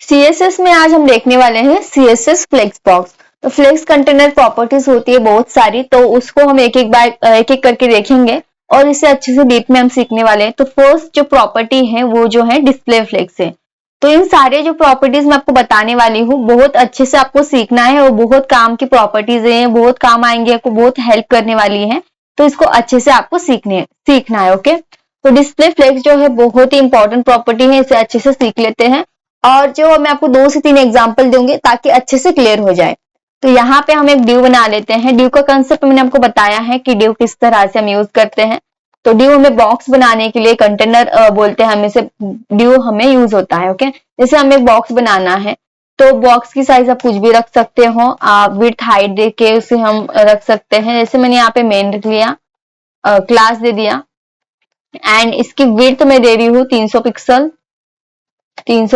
CSS में आज हम देखने वाले हैं CSS फ्लेक्स बॉक्स। तो फ्लेक्स कंटेनर प्रॉपर्टीज होती है बहुत सारी, तो उसको हम एक एक करके देखेंगे और इसे अच्छे से डीप में हम सीखने वाले हैं। तो फर्स्ट जो प्रॉपर्टी है वो जो है डिस्प्ले फ्लेक्स है। तो इन सारे जो प्रॉपर्टीज मैं आपको बताने वाली हूँ बहुत अच्छे से आपको सीखना है और बहुत काम की प्रॉपर्टीज है, बहुत काम आएंगे, आपको बहुत हेल्प करने वाली है। तो इसको अच्छे से आपको सीखना है। ओके, तो डिस्प्ले फ्लेक्स जो है बहुत ही इंपॉर्टेंट प्रॉपर्टी है, इसे अच्छे से सीख लेते हैं और जो मैं आपको 2 से 3 एग्जांपल दूंगी ताकि अच्छे से क्लियर हो जाए। तो यहाँ पे हम एक ड्यू बना लेते हैं। ड्यू का कंसेप्ट मैंने आपको बताया है कि ड्यू किस तरह से हम यूज करते हैं। तो ड्यू हमें बॉक्स बनाने के लिए कंटेनर बोलते हैं, हमें से ड्यू हमें यूज होता है। ओके, जैसे हमें एक बॉक्स बनाना है तो बॉक्स की साइज आप कुछ भी रख सकते हो, आप विड्थ हाइट दे के उसे हम रख सकते हैं। जैसे मैंने यहाँ पे मेन रख लिया, क्लास दे दिया एंड इसकी विड्थ मैं दे रही हूँ 300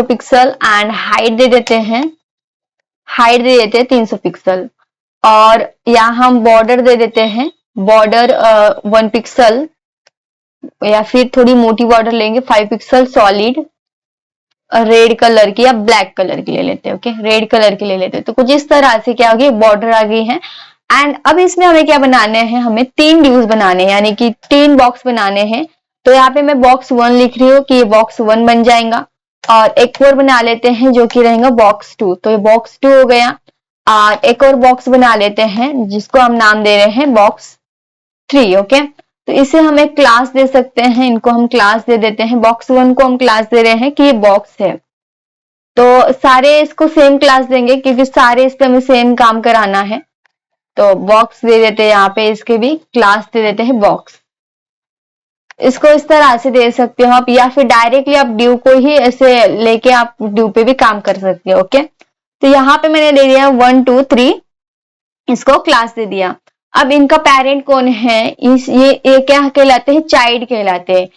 पिक्सल एंड हाइट दे देते हैं 300 पिक्सल। और यहाँ हम बॉर्डर दे देते हैं, बॉर्डर 1 पिक्सल या फिर थोड़ी मोटी बॉर्डर लेंगे 5 पिक्सल सॉलिड रेड कलर की या ब्लैक कलर की ले लेते हैं। ओके, रेड कलर की ले लेते हैं। तो कुछ इस तरह से क्या होगी, बॉर्डर आ गई है। एंड अब इसमें हमें क्या बनाने हैं, हमें 3 ड्यूज बनाने हैं, यानी कि 3 बॉक्स बनाने हैं। तो यहाँ पे मैं बॉक्स 1 लिख रही हूँ कि ये बॉक्स 1 बन जाएगा और एक और बना लेते हैं जो कि रहेगा बॉक्स 2। तो ये बॉक्स 2 हो गया और एक और बॉक्स बना लेते हैं जिसको हम नाम दे रहे हैं बॉक्स 3। ओके, तो इसे हम एक क्लास दे सकते हैं, इनको हम क्लास दे देते हैं। बॉक्स 1 को हम क्लास दे रहे हैं कि ये बॉक्स है, तो सारे इसको सेम क्लास देंगे क्योंकि सारे इस पे हमें सेम काम कराना है। तो बॉक्स दे देते हैं, यहाँ पे इसके भी क्लास दे देते हैं बॉक्स। इसको इस तरह से दे सकते हो आप, या फिर डायरेक्टली आप ड्यू को ही ऐसे लेके आप ड्यू पे भी काम कर सकते हो। ओके, तो यहाँ पे मैंने दे दिया 1 2 3, इसको क्लास दे दिया। अब इनका पेरेंट कौन है, ये क्या कहलाते हैं, चाइल्ड कहलाते हैं।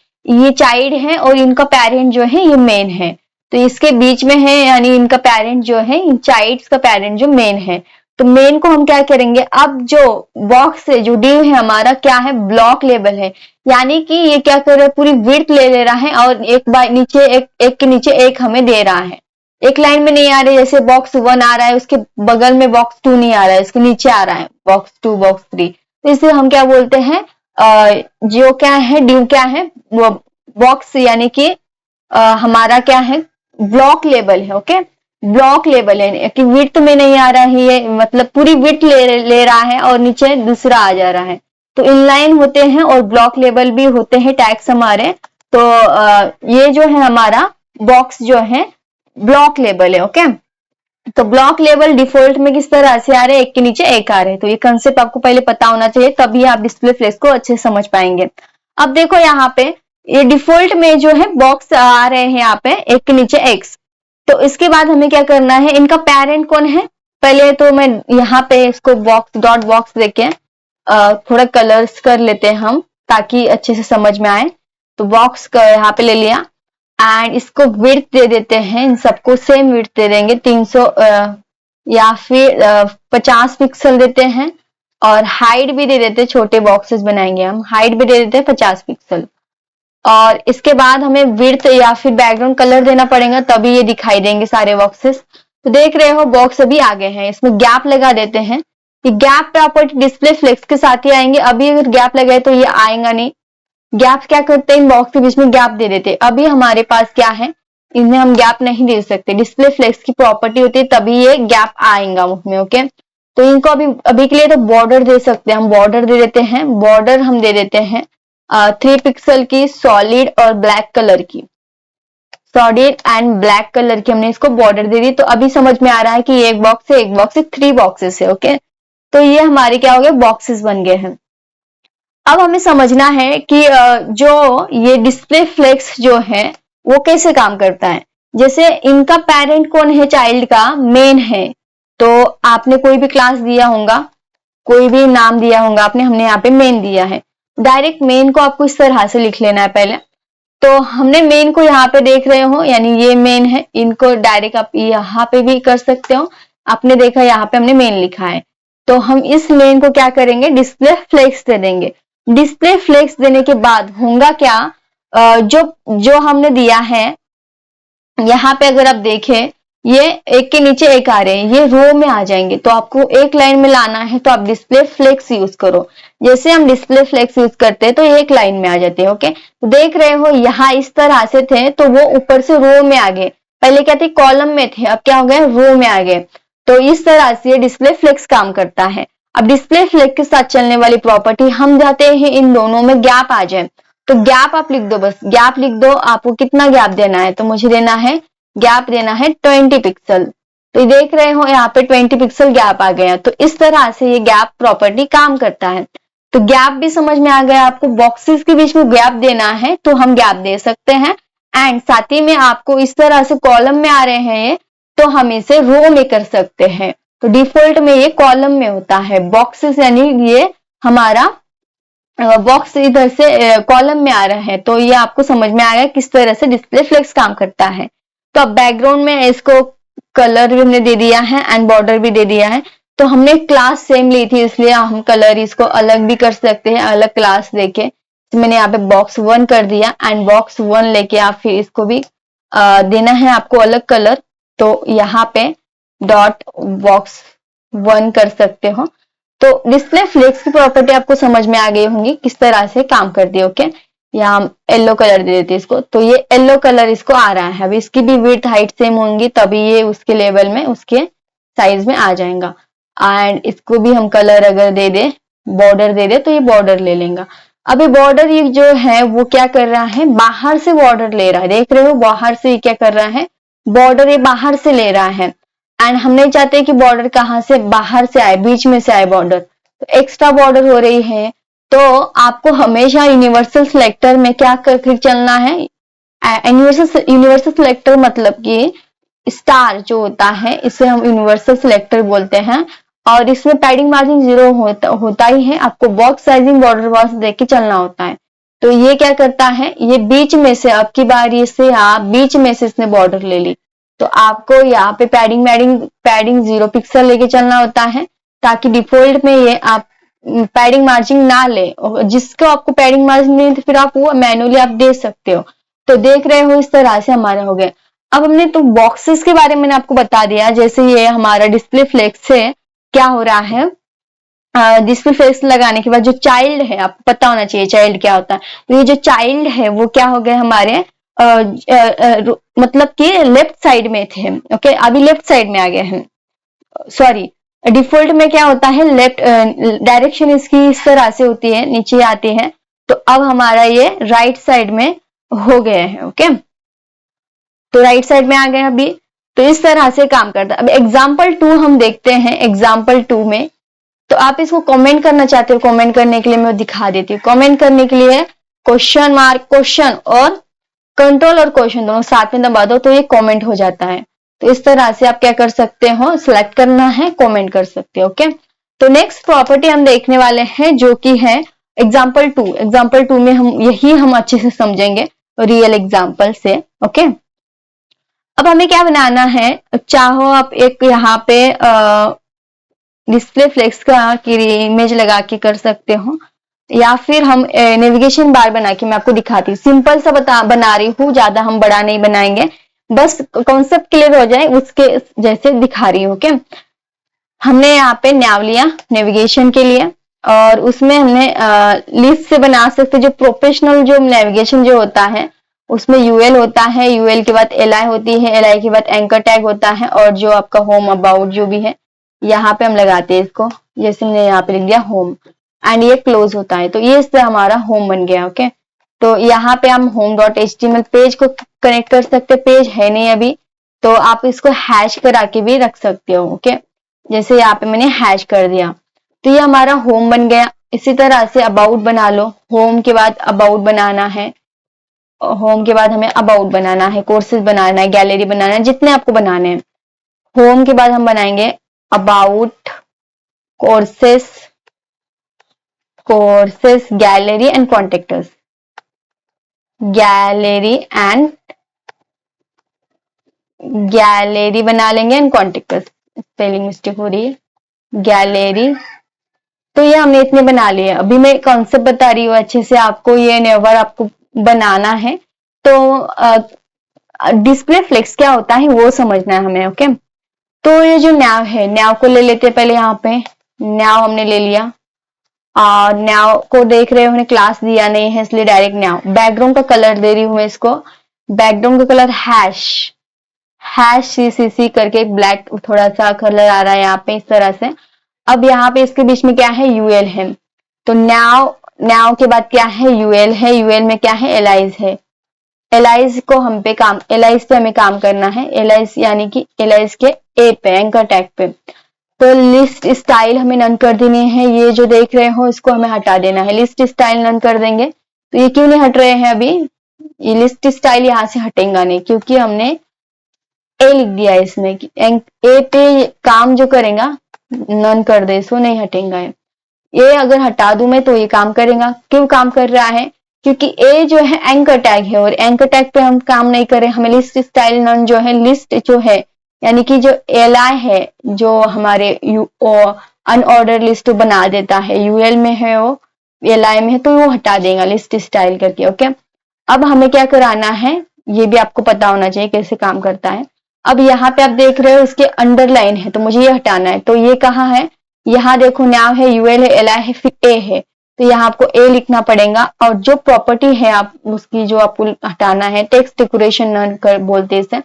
ये चाइल्ड है और इनका पेरेंट जो है ये मेन है, तो इसके बीच में है, यानी इनका पेरेंट जो है, इन चाइल्ड्स का पेरेंट जो मेन है। तो मेन को हम क्या करेंगे, अब जो बॉक्स है, जो ड्यू है हमारा क्या है, ब्लॉक लेवल है, यानी कि ये क्या कर रहा है, पूरी विड्थ ले रहा है और एक बार नीचे एक के नीचे एक हमें दे रहा है। एक लाइन में नहीं आ रही, जैसे बॉक्स 1 आ रहा है उसके बगल में बॉक्स 2 नहीं आ रहा है, उसके नीचे आ रहा है बॉक्स 2 बॉक्स 3। तो इसे हम क्या बोलते हैं, जो क्या है, ड्यू क्या है, वो बॉक्स, यानी कि हमारा क्या है, ब्लॉक लेवल है। ओके, ब्लॉक लेवल है कि विड्थ में नहीं आ रहा है, ये मतलब पूरी विड्थ ले रहा है और नीचे दूसरा आ जा रहा है। तो इनलाइन होते हैं और ब्लॉक लेवल भी होते हैं टैग्स हमारे। तो ये जो है हमारा बॉक्स जो है ब्लॉक लेवल है। ओके, तो ब्लॉक लेवल डिफॉल्ट में किस तरह से आ रहे हैं, एक के नीचे एक आ रहे हैं। तो ये कंसेप्ट आपको पहले पता होना चाहिए, तभी आप डिस्प्ले फ्लेक्स को अच्छे से समझ पाएंगे। अब देखो यहाँ पे ये डिफॉल्ट में जो है बॉक्स आ रहे हैं यहाँ पे एक के नीचे एक। तो इसके बाद हमें क्या करना है, इनका पेरेंट कौन है, पहले तो मैं यहाँ पे इसको बॉक्स डॉट बॉक्स देके थोड़ा कलर्स कर लेते हैं हम ताकि अच्छे से समझ में आए। तो बॉक्स का यहाँ पे ले लिया एंड इसको विड्थ दे देते हैं, इन सबको सेम विड्थ दे देंगे 300 या फिर 50 पिक्सल देते हैं और हाइट भी दे देते हैं, छोटे बॉक्सेस बनाएंगे हम, हाइट भी दे देते हैं 50 पिक्सल। और इसके बाद हमें विड्थ या फिर बैकग्राउंड कलर देना पड़ेगा, तभी ये दिखाई देंगे सारे बॉक्सेस। तो देख रहे हो बॉक्स अभी आगे हैं, इसमें गैप लगा देते हैं। ये गैप प्रॉपर्टी डिस्प्ले फ्लेक्स के साथ ही आएंगे, अभी अगर गैप लगाए तो ये आएगा नहीं। गैप क्या करते हैं, इन बॉक्स के बीच में गैप दे देते हैं। अभी हमारे पास क्या है, इनमें हम गैप नहीं दे सकते, डिस्प्ले फ्लेक्स की प्रॉपर्टी होती है तभी ये गैप आएगा उसमें। ओके, तो इनको अभी के लिए तो बॉर्डर दे सकते हैं, हम बॉर्डर दे देते हैं। बॉर्डर हम दे देते हैं 3 पिक्सल की सॉलिड और ब्लैक कलर की, सॉलिड एंड ब्लैक कलर की हमने इसको बॉर्डर दे दी। तो अभी समझ में आ रहा है कि एक बॉक्स है, एक बॉक्स है, 3 बॉक्सेस है। ओके, तो ये हमारे क्या हो गए, बॉक्सेस बन गए हैं। अब हमें समझना है कि जो ये डिस्प्ले फ्लेक्स जो है वो कैसे काम करता है। जैसे इनका पेरेंट कौन है, चाइल्ड का मेन है, तो आपने कोई भी क्लास दिया होगा, कोई भी नाम दिया होगा आपने, हमने यहाँ पे मेन दिया है। डायरेक्ट मेन को आपको इस तरह से लिख लेना है पहले। तो हमने मेन को यहाँ पे देख रहे हो, यानी ये मेन है, इनको डायरेक्ट आप यहाँ पे भी कर सकते हो। आपने देखा यहाँ पे हमने मेन लिखा है, तो हम इस मेन को क्या करेंगे, डिस्प्ले फ्लेक्स दे देंगे। डिस्प्ले फ्लेक्स देने के बाद होगा क्या, जो हमने दिया है यहाँ पे अगर आप देखें ये एक के नीचे एक आ रहे हैं, ये रो में आ जाएंगे, तो आपको एक लाइन में लाना है तो आप डिस्प्ले फ्लेक्स यूज करो। जैसे हम डिस्प्ले फ्लेक्स यूज करते हैं तो एक लाइन में आ जाते हैं। ओके, तो देख रहे हो यहाँ इस तरह से थे तो वो ऊपर से रो में आ गए, पहले क्या थे कॉलम में थे, अब क्या हो गए रो में आ गए। तो इस तरह से ये डिस्प्ले फ्लेक्स काम करता है। अब डिस्प्ले फ्लेक्स के साथ चलने वाली प्रॉपर्टी हम जाते हैं इन दोनों में गैप आ जाए, तो गैप आप लिख दो, बस गैप लिख दो। आपको कितना गैप देना है, तो मुझे देना है गैप देना है 20 पिक्सल। तो ये देख रहे हो यहाँ पे 20 पिक्सल गैप आ गया। तो इस तरह से ये गैप प्रॉपर्टी काम करता है। तो गैप भी समझ में आ गया, आपको बॉक्सेस के बीच में गैप देना है तो हम गैप दे सकते हैं। एंड साथ ही में आपको इस तरह से कॉलम में आ रहे हैं तो हम इसे रो में कर सकते हैं। तो डिफॉल्ट में ये कॉलम में होता है, बॉक्सेस यानी ये हमारा बॉक्स इधर से कॉलम में आ रहा है। तो ये आपको समझ में आ गया किस तरह से डिस्प्ले फ्लेक्स काम करता है। तो अब बैकग्राउंड में इसको कलर भी हमने दे दिया है एंड बॉर्डर भी दे दिया है। तो हमने क्लास सेम ली थी इसलिए हम कलर इसको अलग भी कर सकते हैं, अलग क्लास लेके। तो मैंने यहाँ पे बॉक्स 1 कर दिया एंड बॉक्स 1 लेके आप फिर इसको भी देना है आपको अलग कलर। तो यहाँ पे डॉट बॉक्स 1 कर सकते हो। तो डिस्प्ले फ्लेक्स की प्रॉपर्टी आपको समझ में आ गई होंगी किस तरह से काम करती है। ओके, यहाँ हम येलो कलर दे देते हैं इसको, तो ये येलो कलर इसको आ रहा है। अब इसकी भी विड्थ हाइट सेम होंगी तभी ये उसके लेवल में उसके साइज में आ जाएगा। एंड इसको भी हम कलर अगर दे दे बॉर्डर दे दे तो ये बॉर्डर ले लेगा। अब ये बॉर्डर ये जो है वो क्या कर रहा है, बाहर से बॉर्डर ले रहा है। देख रहे हो बाहर से ये क्या कर रहा है, बॉर्डर ये बाहर से ले रहा है। एंड हम नहीं चाहते कि बॉर्डर कहाँ से बाहर से आए, बीच में से आए बॉर्डर, तो एक्स्ट्रा बॉर्डर हो रही है। तो आपको हमेशा यूनिवर्सल सिलेक्टर में क्या करके चलना है, यूनिवर्सल सिलेक्टर मतलब कि स्टार जो होता है इसे हम यूनिवर्सल सिलेक्टर बोलते हैं। और इसमें पैडिंग मार्जिन 0 होता ही है। आपको बॉक्स साइजिंग बॉर्डर बॉक्स देख के चलना होता है। तो ये क्या करता है, ये बीच में से अब की बारी से आप बीच में से इसने बॉर्डर ले ली, तो आपको यहाँ पे पैडिंग 0 पिक्सल लेके चलना होता है ताकि डिफॉल्ट में ये आप पैडिंग मार्जिन ना ले। जिसको आपको पैडिंग मार्जिन नहीं तो फिर आप वो मैनुअली आप दे सकते हो। तो देख रहे हो इस तरह से हमारा हो गया। अब हमने तो बॉक्सेस के बारे में आपको बता दिया, जैसे ये हमारा डिस्प्ले फ्लेक्स से क्या हो रहा है, डिस्प्ले फ्लेक्स लगाने के बाद जो चाइल्ड है आपको पता होना चाहिए चाइल्ड क्या होता है। तो ये जो चाइल्ड है वो क्या हो गए हमारे मतलब कि लेफ्ट साइड में थे। ओके, अभी लेफ्ट साइड में आ गए हैं। सॉरी, डिफॉल्ट में क्या होता है लेफ्ट डायरेक्शन इसकी इस तरह से होती है, नीचे आती है। तो अब हमारा ये राइट साइड में हो गए हैं। ओके, तो राइट साइड में आ गए अभी। तो इस तरह से काम करता है। अब एग्जाम्पल 2 हम देखते हैं। एग्जाम्पल 2 में तो आप इसको कमेंट करना चाहते हो, कमेंट करने के लिए मैं दिखा देती हूँ। कमेंट करने के लिए क्वेश्चन मार्क क्वेश्चन और कंट्रोल और क्वेश्चन दोनों साथ में दबा दो तो ये कमेंट हो जाता है। तो इस तरह से आप क्या कर सकते हो, सिलेक्ट करना है, कमेंट कर सकते हो। ओके, तो नेक्स्ट प्रॉपर्टी हम देखने वाले हैं जो कि है एग्जाम्पल 2। एग्जाम्पल 2 में हम अच्छे से समझेंगे रियल एग्जाम्पल से। ओके, अब हमें क्या बनाना है, चाहो आप एक यहाँ पे डिस्प्ले फ्लेक्स का की इमेज लगा के कर सकते हो, या फिर हम नेविगेशन बार बना के मैं आपको दिखाती हूँ। सिंपल सा बना रही हूँ, ज्यादा हम बड़ा नहीं बनाएंगे, बस कॉन्सेप्ट क्लियर हो जाए उसके जैसे दिखा रही हूँ। ओके, हमने यहाँ पे नैव लिया नेविगेशन के लिए और उसमें हमने लिस्ट से बना सकते। जो प्रोफेशनल जो नेविगेशन जो होता है उसमें यूएल होता है, यूएल के बाद एलआई होती है, एलआई के बाद एंकर टैग होता है, और जो आपका होम अबाउट जो भी है यहाँ पे हम लगाते हैं इसको। जैसे हमने यहाँ पे लिख दिया होम एंड ये क्लोज होता है, तो ये इससे हमारा होम बन गया। ओके, तो यहाँ पे हम home.html पेज को कनेक्ट कर सकते। पेज है नहीं अभी, तो आप इसको हैश करा के भी रख सकते हो। ओके, जैसे यहाँ पे मैंने हैश कर दिया तो ये हमारा होम बन गया। इसी तरह से अबाउट बना लो, होम के बाद अबाउट बनाना है, होम के बाद हमें अबाउट बनाना है, कोर्सेज बनाना है, गैलरी बनाना है, जितने आपको बनाने हैं। होम के बाद हम बनाएंगे about, courses, gallery and contractors, gallery बना लेंगे एंड कॉन्टेक्टर्स। स्पेलिंग मिस्टेक हो रही है, गैलरी। तो ये हमने इतने बना लिए। अभी मैं कॉन्सेप्ट बता रही हूँ अच्छे से आपको, ये नेवर आपको बनाना है। तो डिस्प्ले फ्लेक्स क्या होता है वो समझना है हमें। ओके, तो ये जो नैव है, नैव को ले लेते हैं पहले। यहाँ पे नैव हमने ले लिया और नैव को देख रहे हो उन्हें क्लास दिया नहीं है इसलिए डायरेक्ट नैव। बैकग्राउंड का कलर दे रही हूं मैं इसको, बैकग्राउंड का कलर हैश सी करके ब्लैक थोड़ा सा कलर आ रहा है यहाँ पे इस तरह से। अब यहाँ पे इसके बीच में क्या है, यूएल है। तो नाउ के बाद क्या है, यूएल है। यूएल में क्या है, एलाइज है। एलाइज पे हमें काम करना है। एलाइज यानी कि एलाइज के ए पे, एंकर टैग पे। तो लिस्ट स्टाइल हमें नन कर देनी है। ये जो देख रहे हो इसको हमें हटा देना है। लिस्ट स्टाइल नन कर देंगे। तो ये क्यों नहीं हट रहे हैं अभी, ये लिस्ट स्टाइल यहाँ से हटेगा नहीं क्योंकि हमने ए लिख दिया है इसमें कि ए पे काम जो करेगा नन कर दे, इसको नहीं हटेगा। ये अगर हटा दूं मैं तो ये काम करेगा। क्यों काम कर रहा है, क्योंकि ए जो है एंकर टैग है और एंकर टैग पे हम काम नहीं करें। हमें लिस्ट स्टाइल नन जो है, लिस्ट जो है यानी कि जो एलआई है जो हमारे अनऑर्डर लिस्ट बना देता है, यूएल में है वो, एलआई में है, तो वो हटा देगा लिस्ट स्टाइल करके। ओके, अब हमें क्या कराना है, ये भी आपको पता होना चाहिए कैसे काम करता है। अब यहाँ पे आप देख रहे हो इसके अंडरलाइन है तो मुझे ये हटाना है। तो ये कहाँ है, यहाँ देखो नाव है, यूएल है, एलआई है, फिर ए है। तो यहाँ आपको ए लिखना पड़ेगा और जो प्रॉपर्टी है आप उसकी जो आपको हटाना है, टेक्स्ट डेकोरेशन नन कर बोलते इसे।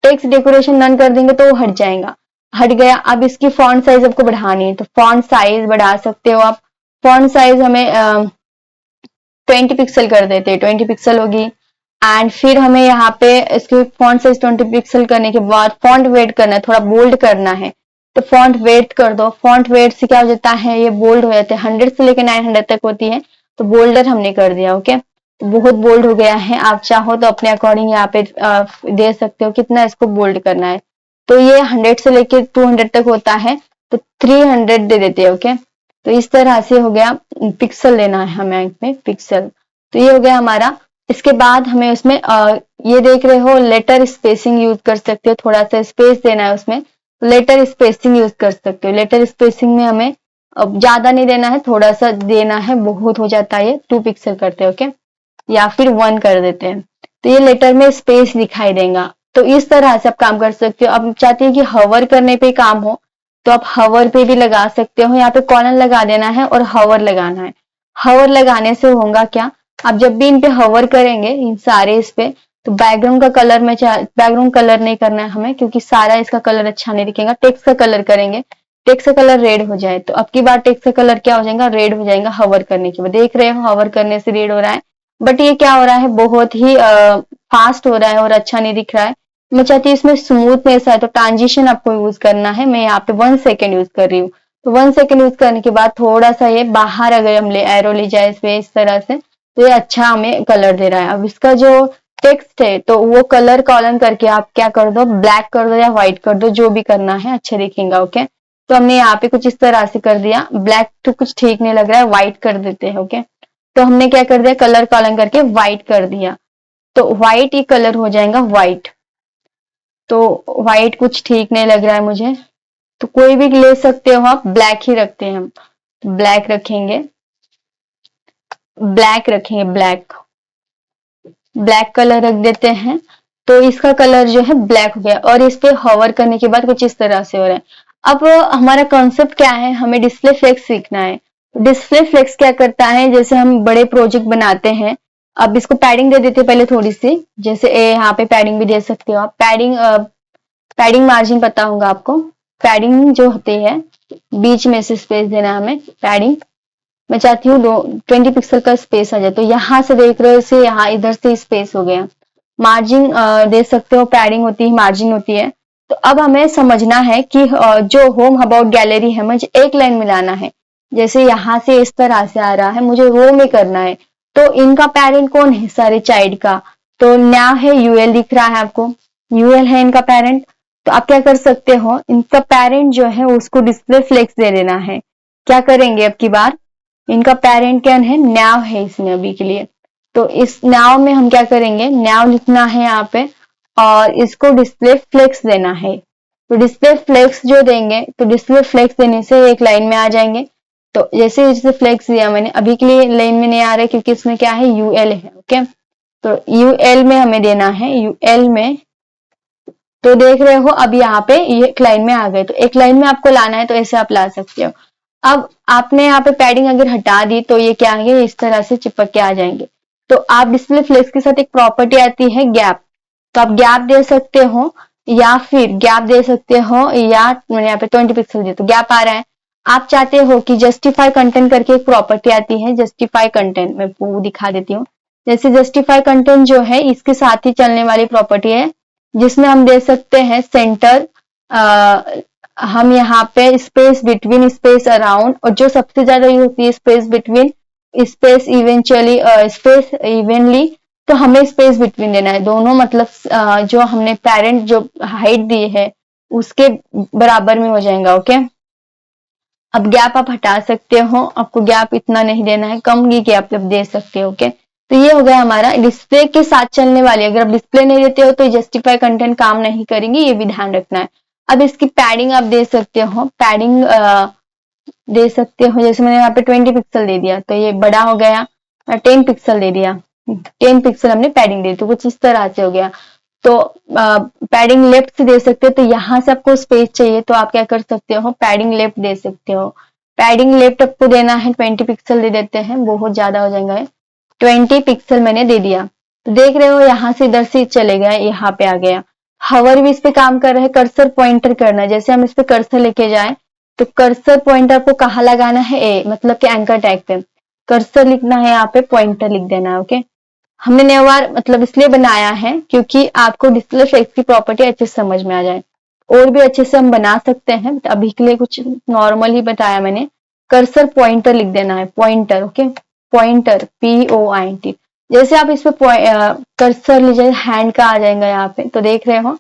टेक्स्ट डेकोरेशन नन कर देंगे तो वो हट जाएगा। हट गया। अब इसकी फॉन्ट साइज आपको बढ़ानी है तो फॉन्ट साइज बढ़ा सकते हो आप। फॉन्ट साइज हमें 20 पिक्सल कर देते हैं, 20 पिक्सल होगी। एंड फिर हमें यहाँ पे इसकी फॉन्ट साइज 20 पिक्सल करने के बाद फॉन्ट वेट करना है, थोड़ा बोल्ड करना है तो फॉन्ट वेट कर दो। फॉन्ट वेट से क्या हो जाता है, ये बोल्ड हो जाते हैं। 100 से लेकर 900 तक होती है तो बोल्डर हमने कर दिया। ओके, तो बहुत बोल्ड हो गया है। आप चाहो तो अपने अकॉर्डिंग यहाँ पे दे सकते हो कितना इसको बोल्ड करना है। तो ये 100 से लेकर 200 तक होता है तो 300 दे देते हैं। ओके, तो इस तरह से हो गया। पिक्सल लेना है हमें में पिक्सल। तो ये हो गया हमारा। इसके बाद हमें उसमें ये देख रहे हो लेटर स्पेसिंग यूज कर सकते हो, थोड़ा सा स्पेस देना है उसमें, लेटर स्पेसिंग यूज कर सकते हो। लेटर स्पेसिंग में हमें अब ज्यादा नहीं देना है, थोड़ा सा देना है, बहुत हो जाता है ये 2 पिक्सल करते हैं। ओके, या फिर 1 कर देते हैं तो ये लेटर में स्पेस दिखाई देगा। तो इस तरह से आप काम कर सकते हो। अब चाहते हैं कि हवर करने पे काम हो तो आप हवर पे भी लगा सकते हो। यहाँ पे कॉलन लगा देना है और हवर लगाना है। हवर लगाने से होगा क्या, आप जब भी इन पे हवर करेंगे इन सारे इस पे, तो बैकग्राउंड का कलर में बैकग्राउंड कलर नहीं करना है हमें क्योंकि सारा इसका कलर अच्छा नहीं दिखेगा। टेक्स्ट का कलर करेंगे, टेक्स्ट का कलर रेड हो जाए तो अब की बार टेक्स्ट का कलर क्या हो जाएगा, रेड हो जाएगा हवर करने के बाद। देख रहे हो हवर करने से रेड हो रहा है, बट ये क्या हो रहा है, बहुत ही फास्ट हो रहा है और अच्छा नहीं दिख रहा है। मैं चाहती हूँ इसमें स्मूथनेस है तो ट्रांजिशन आपको यूज करना है। मैं यहाँ पे 1 सेकेंड यूज कर रही हूँ। तो 1 सेकेंड यूज करने के बाद थोड़ा सा ये बाहर अगर हम एरो ले जाए इस तरह से तो ये अच्छा हमें कलर दे रहा है। अब इसका जो टेक्स्ट है तो वो कलर कॉलन करके आप क्या कर दो, ब्लैक कर दो या व्हाइट कर दो, जो भी करना है, अच्छा दिखेगा। ओके, तो हमने यहाँ पे कुछ इस तरह से कर दिया। ब्लैक तो कुछ ठीक नहीं लग रहा है, व्हाइट कर देते हैं। ओके, तो हमने क्या कर दिया, कलर कॉलन करके व्हाइट कर दिया तो व्हाइट ही कलर हो जाएगा व्हाइट। तो व्हाइट कुछ ठीक नहीं लग रहा है मुझे, तो कोई भी ले सकते हो आप। ब्लैक ही रखते हैं हम, ब्लैक रखेंगे, ब्लैक ब्लैक कलर रख देते हैं। तो इसका कलर जो है ब्लैक हो गया और इस पे हॉवर करने के बाद कुछ इस तरह से हो रहा है। अब हमारा कॉन्सेप्ट क्या है, हमें डिस्प्ले फ्लेक्स सीखना है। डिस्प्ले फ्लेक्स क्या करता है, जैसे हम बड़े प्रोजेक्ट बनाते हैं। अब इसको पैडिंग दे देते हैं पहले थोड़ी सी, जैसे यहाँ पे पैडिंग भी दे सकते हो आप। पैडिंग मार्जिन पता होगा आपको, पैडिंग जो होती है बीच में से स्पेस देना हमें। पैडिंग मैं चाहती हूँ 20 पिक्सल का स्पेस आ जाए। तो यहाँ से देख रहे हो इसे, यहाँ इधर से स्पेस हो गया। मार्जिन दे सकते हो, पैडिंग होती है, मार्जिन होती है। तो अब हमें समझना है कि जो होम अबाउट गैलरी है मुझे एक लाइन मिलाना है। जैसे यहाँ से इस तरह से आ रहा है, मुझे रो में करना है। तो इनका पेरेंट कौन है, सारे चाइल्ड का, तो न्या है, यूएल दिख रहा है आपको, यूएल है इनका पेरेंट। तो आप क्या कर सकते हो, इनका पेरेंट जो है उसको डिस्प्ले फ्लेक्स दे देना है। क्या करेंगे अब की बार, इनका पेरेंट क्या है, न्याव है इसमें अभी के लिए। तो इस न्याव में हम क्या करेंगे, न्याव लिखना है यहाँ पे और इसको डिस्प्ले फ्लेक्स देना है। तो डिस्प्ले फ्लेक्स जो देंगे, तो डिस्प्ले फ्लेक्स देने से एक लाइन में आ जाएंगे। तो जैसे जैसे फ्लेक्स दिया मैंने, अभी के लिए लाइन में नहीं आ रहा है क्योंकि इसमें क्या है, यूएल है। ओके, तो यूएल में हमें देना है, यूएल में तो देख रहे हो अब यहाँ पे ये एक लाइन में आ गए, तो एक लाइन में आपको लाना है तो ऐसे आप ला सकते हो। अब आपने यहाँ पे पैडिंग अगर हटा दी तो ये क्या आएंगे, इस तरह से चिपक के आ जाएंगे। तो आप डिस्प्ले फ्लेक्स के साथ एक प्रॉपर्टी आती है गैप, तो आप गैप दे सकते हो या फिर गैप दे सकते हो, या मैंने यहाँ पे 20 पिक्सल दिया तो गैप आ रहा है। आप चाहते हो कि जस्टिफाई कंटेंट करके एक प्रॉपर्टी आती है, जस्टिफाई कंटेंट, मैं वो दिखा देती हूँ। जैसे जस्टिफाई कंटेंट जो है इसके साथ ही चलने वाली प्रॉपर्टी है, जिसमें हम दे सकते हैं सेंटर, हम यहाँ पे स्पेस बिटवीन, स्पेस अराउंड, और जो सबसे ज्यादा यूज होती है space between, space eventually, space evenly, तो हमें स्पेस बिटवीन देना है दोनों, मतलब जो हमने पेरेंट जो हाइट दी है उसके बराबर में हो जाएगा। ओके, अब गैप आप हटा सकते हो, आपको गैप इतना नहीं देना है, कम ही गैप आप दे सकते हो। ओके, तो ये हो गया हमारा डिस्प्ले के साथ चलने वाली। अगर आप डिस्प्ले नहीं देते हो तो जस्टिफाई कंटेंट काम नहीं करेंगे, ये भी ध्यान रखना है। अब इसकी पैडिंग आप दे सकते हो, पैडिंग दे सकते हो, जैसे मैंने यहाँ पे 20 पिक्सल दे दिया तो ये बड़ा हो गया, 10 पिक्सल दे दिया, 10 पिक्सल हमने पैडिंग दे दी, तो कुछ इस तरह से हो गया। तो पैडिंग लेफ्ट से दे सकते हो, तो यहाँ से आपको स्पेस चाहिए तो आप क्या कर सकते हो, पैडिंग लेफ्ट दे सकते हो। पैडिंग लेफ्ट आपको देना है 20 पिक्सल दे देते हैं, बहुत ज्यादा हो जाएगा, 20 पिक्सल मैंने दे दिया। तो देख रहे हो यहाँ से इधर से चले गए, यहाँ पे आ गया। हवर भी इस पे काम कर रहा है, कर्सर पॉइंटर करना है, जैसे हम इस पे कर्सर लेके जाए तो कर्सर पॉइंटर को कहाँ लगाना है, ए मतलब कि एंकर टैग पे कर्सर लिखना है, यहाँ पे पॉइंटर लिख देना है। ओके, हमने नया बार मतलब इसलिए बनाया है क्योंकि आपको डिस्प्ले फ्लेक्स की प्रॉपर्टी अच्छे से समझ में आ जाए, और भी अच्छे से हम बना सकते हैं, अभी के लिए कुछ नॉर्मल ही बताया मैंने। कर्सर पॉइंटर लिख देना है, पॉइंटर। ओके, पॉइंटर POINT, जैसे आप इस पे कर्सर लीजिए, हैंड का आ जाएगा यहाँ पे, तो देख रहे हो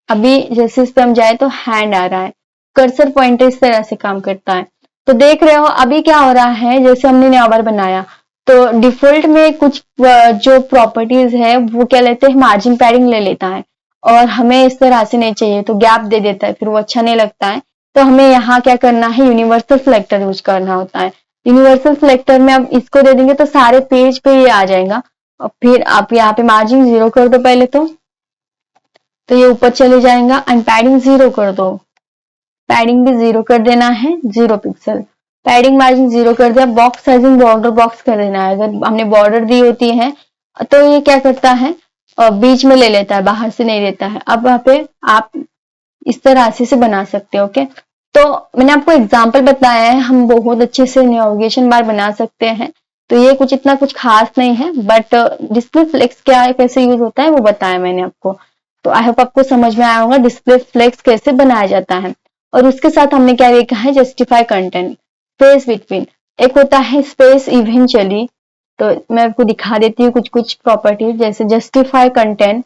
अभी जैसे इस पे हम जाए तो हैंड आ रहा है। कर्सर पॉइंटर इस तरह से काम करता है। तो देख रहे हो अभी क्या हो रहा है, जैसे हमने नया बार बनाया तो डिफॉल्ट में कुछ जो प्रॉपर्टीज है वो क्या लेते हैं, मार्जिन पैडिंग ले लेता है, और हमें इस तरह से नहीं चाहिए तो गैप दे देता है, फिर वो अच्छा नहीं लगता है। तो हमें यहाँ क्या करना है, यूनिवर्सल सिलेक्टर यूज करना होता है। यूनिवर्सल सिलेक्टर में अब इसको दे देंगे तो सारे पेज पे ये आ जाएगा, और फिर आप यहाँ पे मार्जिन 0 कर दो पहले तो ये ऊपर चले जाएगा, एंड पैडिंग 0 कर दो, पैडिंग भी 0 कर देना है, 0 पिक्सल, पैडिंग मार्जिन 0 कर दिया। बॉक्स साइजिंग बॉर्डर बॉक्स कर देना है, अगर हमने बॉर्डर दी होती है तो ये क्या करता है, बीच में ले लेता है, बाहर से नहीं देता है। अब वहां पे आप इस तरह से बना सकते हो। ओके, तो मैंने आपको एग्जाम्पल बताया है, हम बहुत अच्छे से नेविगेशन बार बना सकते हैं, तो ये कुछ इतना कुछ खास नहीं है, बट डिस्प्ले फ्लेक्स क्या है, कैसे यूज होता है वो बताया मैंने आपको। तो आई होप आपको समझ में आया होगा डिस्प्ले फ्लेक्स कैसे बनाया जाता है। और उसके साथ हमने क्या देखा है, जस्टिफाई कंटेंट, स्पेस बिटवीन, एक होता है स्पेस इवेंचुअली, तो मैं आपको दिखा देती हूँ कुछ कुछ प्रॉपर्टीज, जैसे जस्टिफाई कंटेंट,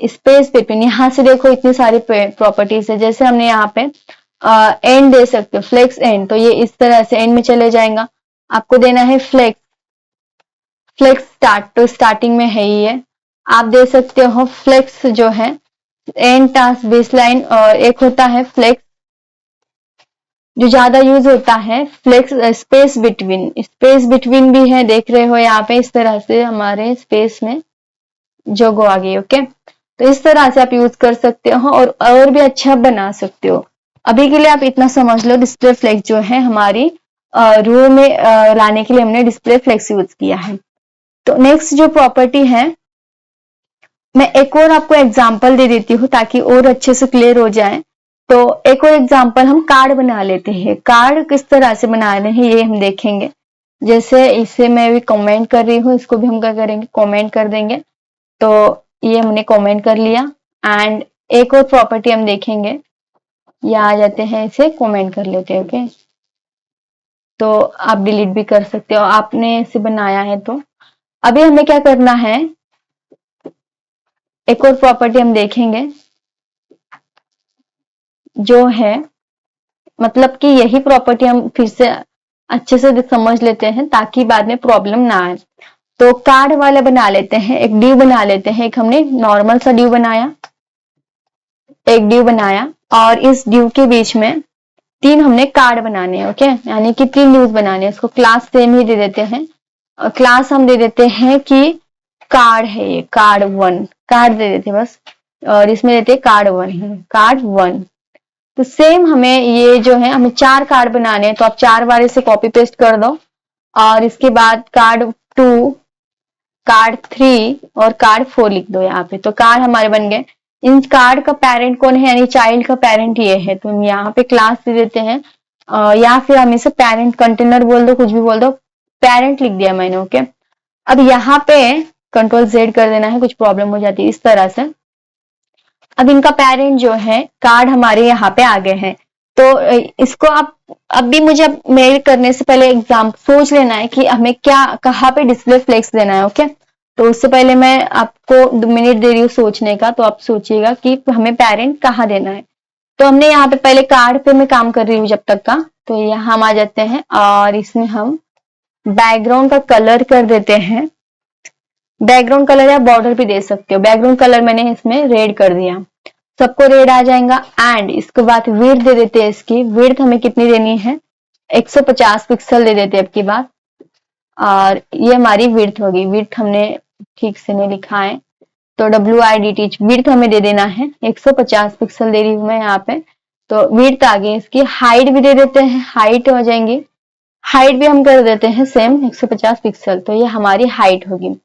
स्पेस बिटवीन, यहाँ से देखो इतनी सारी प्रॉपर्टीज है, जैसे हमने यहाँ पे एंड दे सकते हो, फ्लेक्स एंड, तो ये इस तरह से एंड में चले जाएगा। आपको देना है फ्लेक्स, फ्लेक्स स्टार्ट, तो स्टार्टिंग में है ही है। आप दे सकते हो फ्लेक्स जो है एंड टास्क बेसलाइन, और एक होता है फ्लेक्स जो ज्यादा यूज होता है, flex space between, space between भी है, देख रहे हो यहाँ पे इस तरह से हमारे स्पेस में जोगो आ गई। ओके, तो इस तरह से आप यूज कर सकते हो, और भी अच्छा बना सकते हो। अभी के लिए आप इतना समझ लो, डिस्प्ले फ्लेक्स जो है हमारी रो में लाने के लिए हमने डिस्प्ले फ्लेक्स यूज किया है। तो नेक्स्ट जो प्रॉपर्टी है, मैं एक और आपको एग्जांपल दे देती हूँ ताकि और अच्छे से क्लियर हो जाए। तो एक और एग्जांपल हम कार्ड बना लेते हैं, कार्ड किस तरह से बना रहे हैं ये हम देखेंगे। जैसे इसे मैं भी कमेंट कर रही हूँ, इसको भी हम क्या करेंगे, कमेंट कर देंगे। तो ये हमने कमेंट कर लिया, एंड एक और प्रॉपर्टी हम देखेंगे, ये आ जाते हैं, इसे कमेंट कर लेते हैं। ओके, तो आप डिलीट भी कर सकते हो, आपने इसे बनाया है। तो अभी हमें क्या करना है, एक और प्रॉपर्टी हम देखेंगे जो है, मतलब कि यही प्रॉपर्टी हम फिर से अच्छे से समझ लेते हैं ताकि बाद में प्रॉब्लम ना आए। तो कार्ड वाला बना लेते हैं, एक ड्यू बना लेते हैं, एक हमने नॉर्मल सा ड्यू बनाया, एक ड्यू बनाया, और इस ड्यू के बीच में 3 हमने कार्ड बनाने हैं। ओके, यानी कि 3 ड्यूज बनाने हैं, इसको क्लास सेम ही दे देते हैं, और क्लास हम दे देते हैं कि कार्ड है, ये कार्ड 1 कार्ड दे देते हैं बस। और इसमें देते हैं कार्ड 1 है, कार्ड 1। तो सेम हमें ये जो है हमें 4 कार्ड बनाने हैं, तो आप 4 बार इसे कॉपी पेस्ट कर दो। और इसके बाद कार्ड 2, कार्ड 3 और कार्ड 4 लिख दो यहाँ पे। तो कार्ड हमारे बन गए। इन कार्ड का पेरेंट कौन है, यानी चाइल्ड का पेरेंट ये है, तो हम यहाँ पे क्लास दे देते हैं, या फिर हम इसे पेरेंट कंटेनर बोल दो, कुछ भी बोल दो, पेरेंट लिख दिया मैंने। ओके, अब यहाँ पे कंट्रोल Z कर देना है, कुछ प्रॉब्लम हो जाती है इस तरह से। अब इनका पेरेंट जो है कार्ड हमारे यहाँ पे आ गए हैं। तो इसको आप अब भी मुझे मेल करने से पहले एग्जाम सोच लेना है कि हमें क्या कहाँ पे डिस्प्ले फ्लेक्स देना है। ओके, तो उससे पहले मैं आपको 2 मिनट दे रही हूँ सोचने का, तो आप सोचिएगा कि हमें पेरेंट कहाँ देना है। तो हमने यहाँ पे पहले कार्ड पे मैं काम कर रही हूँ जब तक का, तो यहाँ हम आ जाते हैं और इसमें हम बैकग्राउंड का कलर कर देते हैं। बैकग्राउंड कलर या बॉर्डर भी दे सकते हो। बैकग्राउंड कलर मैंने इसमें रेड कर दिया, सबको रेड आ जाएगा। एंड इसके बाद विड्थ दे देते हैं। इसकी विड्थ हमें कितनी देनी है, 150 पिक्सल दे देते हैं अब की बात। और ये हमारी विड्थ होगी। विड्थ हमने ठीक से नहीं लिखा है, तो WIDT विड्थ हमें दे देना है, 150 पिक्सल दे रही हूं मैं यहाँ पे। तो विड्थ आ गई। इसकी हाइट भी दे देते हैं, हाइट हो जाएंगी। हाइट भी हम कर देते हैं सेम 150 पिक्सल, तो ये हमारी हाइट होगी।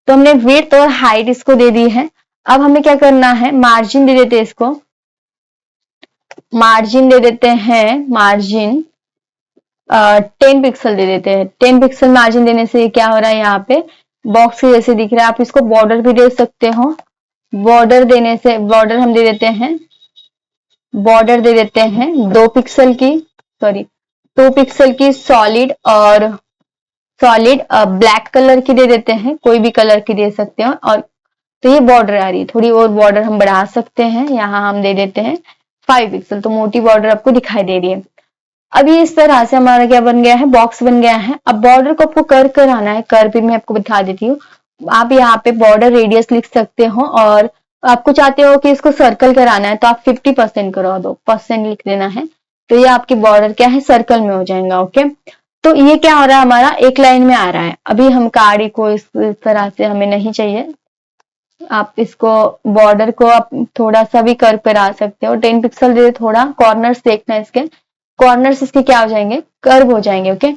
तो हमने विड्थ और हाइट इसको दे दी है। अब हमें क्या करना है, मार्जिन दे देते हैं इसको, मार्जिन दे देते हैं, मार्जिन 10 पिक्सल दे देते हैं। 10 पिक्सल मार्जिन देने से क्या हो रहा है, यहाँ पे बॉक्स के जैसे दिख रहा है। आप इसको बॉर्डर भी दे सकते हो। बॉर्डर देने से बॉर्डर हम दे देते हैं, बॉर्डर दे देते हैं 2 पिक्सल की, सॉरी 2 पिक्सल की सॉलिड, और सॉलिड ब्लैक कलर की दे देते हैं, कोई भी कलर की दे सकते हो। और तो ये बॉर्डर आ रही है, थोड़ी और बॉर्डर हम बढ़ा सकते हैं। यहाँ हम दे देते हैं 5 पिक्सल, तो मोटी बॉर्डर आपको दिखाई दे रही है। अब ये इस तरह से हमारा क्या बन गया है, बॉक्स बन गया है। अब बॉर्डर को आपको कर कर आना है, कर भी मैं आपको दिखा देती हूँ। आप यहाँ पे बॉर्डर रेडियस लिख सकते हो, और आपको चाहते हो कि इसको सर्कल कराना है तो आप 50% करा दो, परसेंट लिख देना है। तो ये आपकी बॉर्डर क्या है, सर्कल में हो जाएगा। ओके, तो ये क्या हो रहा है, हमारा एक लाइन में आ रहा है। अभी हम कार्ड को इस तरह से हमें नहीं चाहिए। आप इसको बॉर्डर को आप थोड़ा सा भी कर्व करा सकते हो। 10 पिक्सल दे, थोड़ा कॉर्नर्स देखना है, इसके कॉर्नर्स इसके क्या हो जाएंगे, कर्व हो जाएंगे। ओके,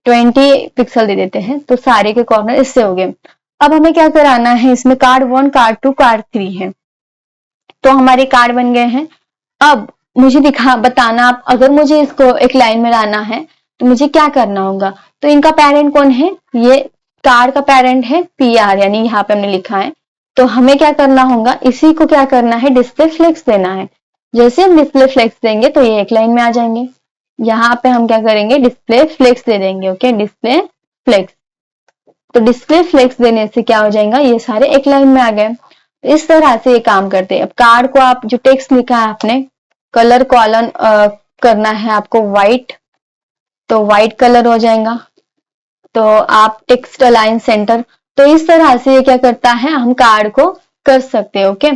20 पिक्सल दे देते हैं, तो सारे के कॉर्नर इससे हो गए। अब हमें क्या कराना है, इसमें कार्ड 1, कार्ड 2, कार्ड 3 है, तो हमारे कार्ड बन गए हैं। अब मुझे बताना आप, अगर मुझे इसको एक लाइन में लाना है तो मुझे क्या करना होगा। तो इनका पेरेंट कौन है, ये कार्ड का पेरेंट है PR, यानी यहाँ पे हमने लिखा है। तो हमें क्या करना होगा, इसी को क्या करना है, डिस्प्ले फ्लेक्स देना है। जैसे हम डिस्प्ले फ्लेक्स देंगे तो ये एक लाइन में आ जाएंगे। यहाँ पे हम क्या करेंगे, डिस्प्ले फ्लेक्स दे देंगे। ओके, डिस्प्ले फ्लेक्स, तो डिस्प्ले फ्लेक्स देने से क्या हो जाएगा, ये सारे एक लाइन में आ गए। इस तरह से ये काम करते हैं। अब कार्ड को आप जो टेक्स्ट लिखा है आपने, कलर कॉलन करना है आपको व्हाइट, तो व्हाइट कलर हो जाएगा। तो आप टेक्स्ट अलाइन सेंटर, तो इस तरह से ये क्या करता है, हम कार्ड को कर सकते हैं। ओके,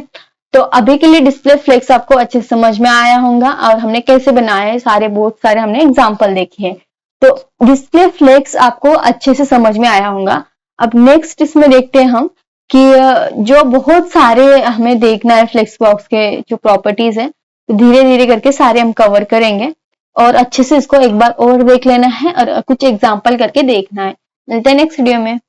तो अभी के लिए डिस्प्ले फ्लेक्स आपको अच्छे से समझ में आया होगा, और हमने कैसे बनाया है सारे, बहुत सारे हमने एग्जाम्पल देखे हैं। तो डिस्प्ले फ्लेक्स आपको अच्छे से समझ में आया होगा। अब नेक्स्ट इसमें देखते हैं हम कि जो बहुत सारे हमें देखना है फ्लेक्स बॉक्स के जो प्रॉपर्टीज है, तो धीरे धीरे करके सारे हम कवर करेंगे, और अच्छे से इसको एक बार और देख लेना है, और कुछ एग्जाम्पल करके देखना है। मिलते हैं नेक्स्ट वीडियो में।